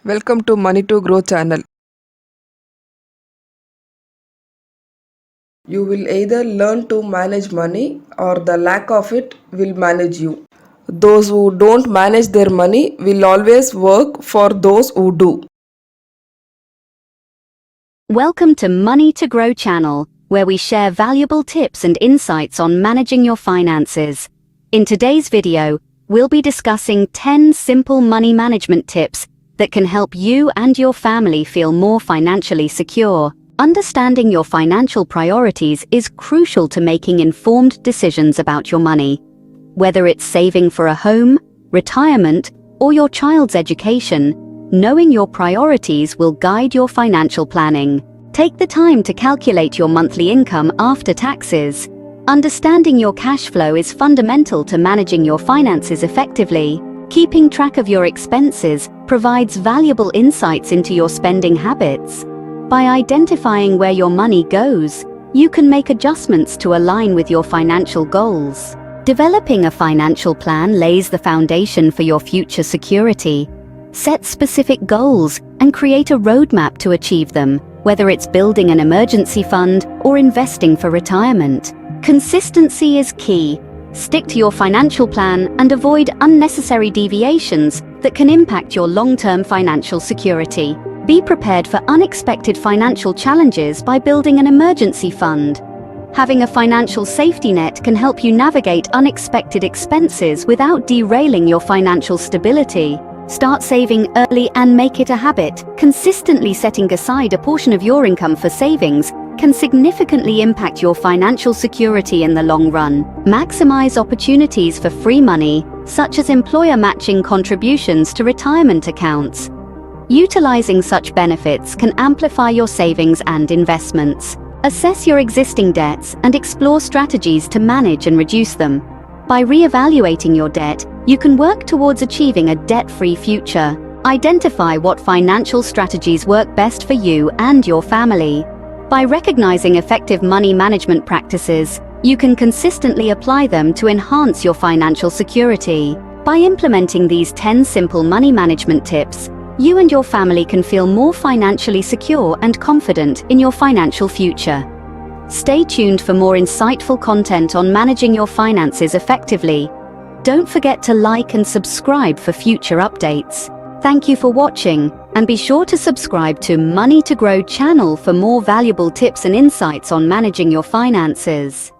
Welcome to Money to Grow channel. You will either learn to manage money or the lack of it will manage you. Those who don't manage their money will always work for those who do. Welcome to Money to Grow channel, where we share valuable tips and insights on managing your finances. In today's video, we'll be discussing 10 simple money management tips that can help you and your family feel more financially secure. Understanding your financial priorities is crucial to making informed decisions about your money. Whether it's saving for a home, retirement, or your child's education, knowing your priorities will guide your financial planning. Take the time to calculate your monthly income after taxes. Understanding your cash flow is fundamental to managing your finances effectively. Keeping track of your expenses provides valuable insights into your spending habits. By identifying where your money goes, you can make adjustments to align with your financial goals. Developing a financial plan lays the foundation for your future security. Set specific goals and create a roadmap to achieve them, whether it's building an emergency fund or investing for retirement. Consistency is key. Stick to your financial plan and avoid unnecessary deviations that can impact your long-term financial security. Be prepared for unexpected financial challenges by building an emergency fund. Having a financial safety net can help you navigate unexpected expenses without derailing your financial stability. Start saving early and make it a habit. Consistently setting aside a portion of your income for savings can significantly impact your financial security in the long run. Maximize opportunities for free money, such as employer matching contributions to retirement accounts. Utilizing such benefits can amplify your savings and investments. Assess your existing debts and explore strategies to manage and reduce them. By re-evaluating your debt, you can work towards achieving a debt-free future. Identify what financial strategies work best for you and your family. By recognizing effective money management practices, you can consistently apply them to enhance your financial security. By implementing these 10 simple money management tips, you and your family can feel more financially secure and confident in your financial future. Stay tuned for more insightful content on managing your finances effectively. Don't forget to like and subscribe for future updates. Thank you for watching, and be sure to subscribe to Money to Grow channel for more valuable tips and insights on managing your finances.